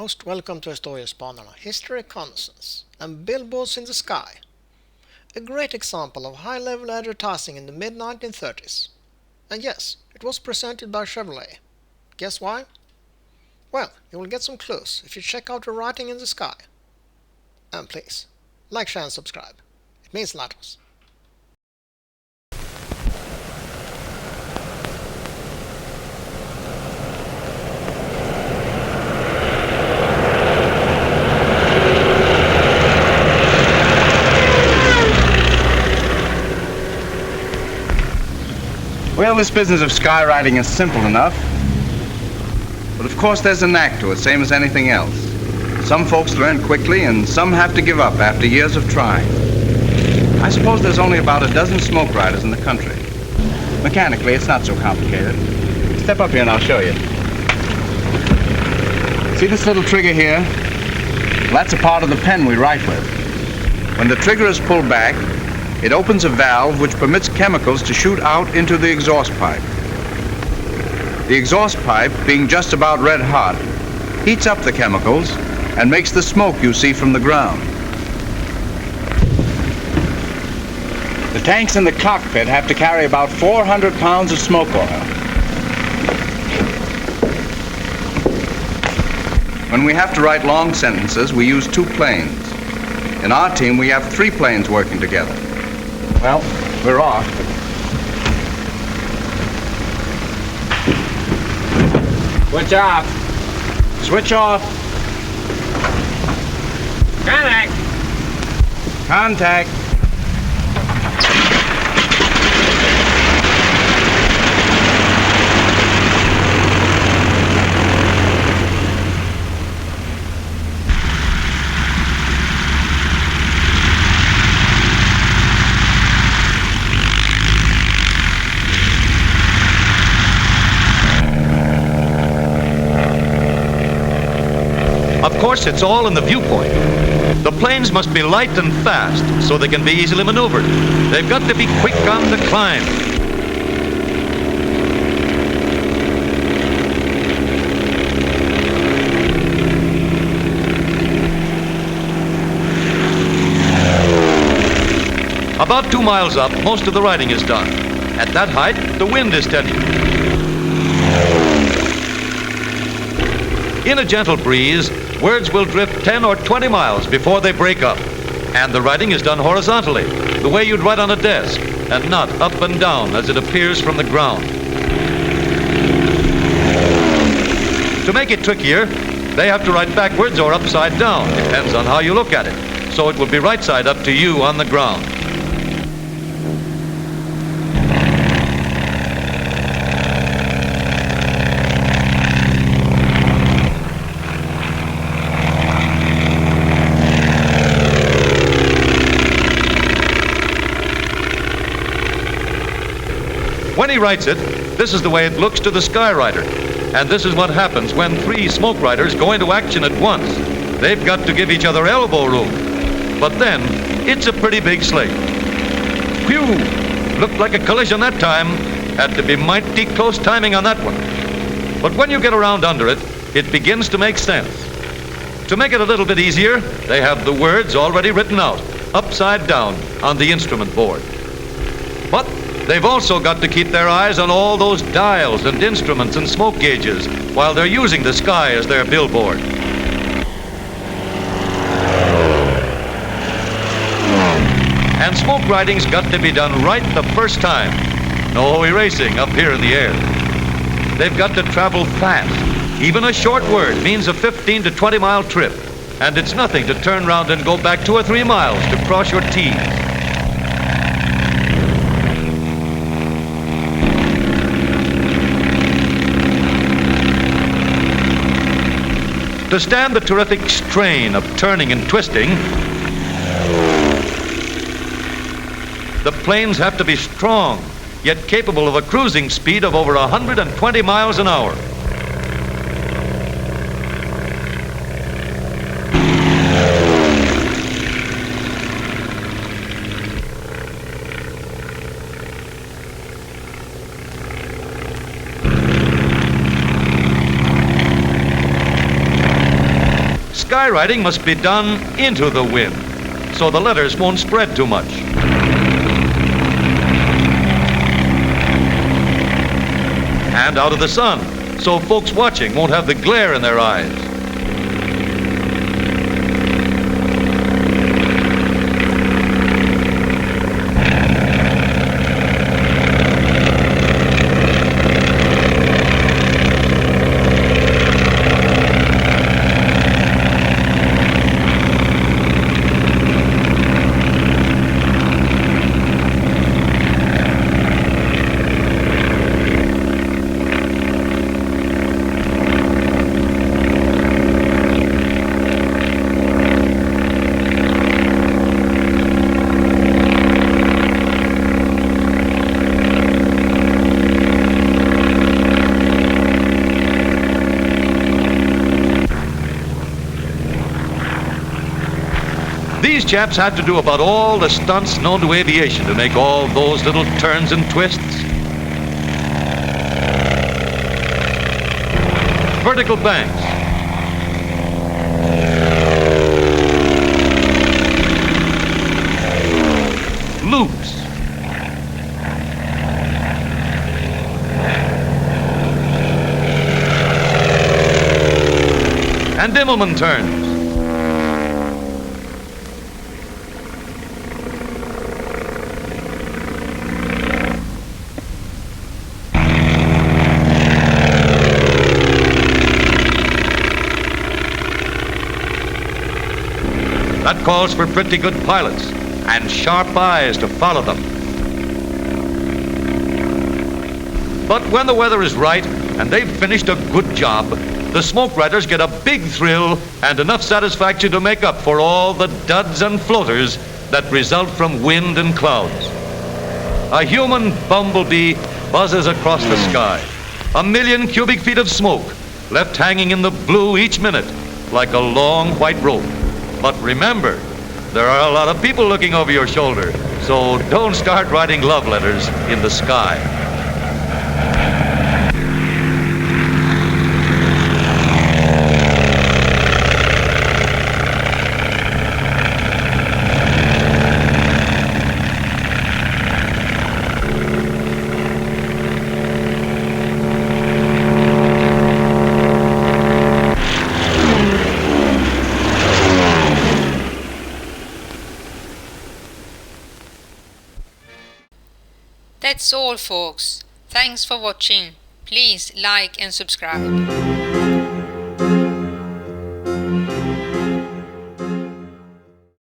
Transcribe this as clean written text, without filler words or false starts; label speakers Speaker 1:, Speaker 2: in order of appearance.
Speaker 1: most welcome to Historiespanarna, History Reconnaissance, and Billboards in the Sky. A great example of high-level advertising in the mid-1930s. And yes, it was presented by Chevrolet. Guess why? Well, you will get some clues if you check out the writing in the sky. And please, like, share and subscribe. It means a lot to us.
Speaker 2: Well, this business of skywriting is simple enough. But of course there's a knack to it, same as anything else. Some folks learn quickly and some have to give up after years of trying. I suppose there's only about a dozen smoke riders in the country. Mechanically, it's not so complicated. Step up here and I'll show you. See this little trigger here? Well, that's a part of the pen we write with. When the trigger is pulled back, it opens a valve which permits chemicals to shoot out into the exhaust pipe. The exhaust pipe, being just about red hot, heats up the chemicals and makes the smoke you see from the ground. The tanks in the cockpit have to carry about 400 pounds of smoke oil. When we have to write long sentences, we use two planes. In our team, we have 3 planes working together. Well, we're off. Switch off. Switch off.
Speaker 3: Contact.
Speaker 2: Contact.
Speaker 4: Of course, it's all in the viewpoint. The planes must be light and fast so they can be easily maneuvered. They've got to be quick on the climb. About 2 miles up, most of the riding is done. At that height, the wind is steady. In a gentle breeze, words will drift 10 or 20 miles before they break up. And the writing is done horizontally, the way you'd write on a desk, and not up and down as it appears from the ground. To make it trickier, they have to write backwards or upside down, depends on how you look at it. So it will be right side up to you on the ground. When he writes it, this is the way it looks to the skywriter. And this is what happens when 3 smoke riders go into action at once. They've got to give each other elbow room. But then, it's a pretty big slate. Phew! Looked like a collision that time. Had to be mighty close timing on that one. But when you get around under it, it begins to make sense. To make it a little bit easier, they have the words already written out, upside down, on the instrument board. But they've also got to keep their eyes on all those dials and instruments and smoke gauges while they're using the sky as their billboard. And smoke writing's got to be done right the first time. No erasing up here in the air. They've got to travel fast. Even a short word means a 15 to 20 mile trip. And it's nothing to turn around and go back 2 or 3 miles to cross your T's. To stand the terrific strain of turning and twisting, the planes have to be strong, yet capable of a cruising speed of over 120 miles an hour. skywriting must be done into the wind, so the letters won't spread too much. And out of the sun, so folks watching won't have the glare in their eyes. These chaps had to do about all the stunts known to aviation to make all those little turns and twists. Vertical banks. Loops. And Immelman turns. That calls for pretty good pilots and sharp eyes to follow them. But when the weather is right and they've finished a good job, the smoke riders get a big thrill and enough satisfaction to make up for all the duds and floaters that result from wind and clouds. A human bumblebee buzzes across the sky. 1,000,000 cubic feet of smoke left hanging in the blue each minute like a long white rope. But remember, there are a lot of people looking over your shoulder, so don't start writing love letters in the sky.
Speaker 3: That's all, folks. Thanks for watching. Please like and subscribe.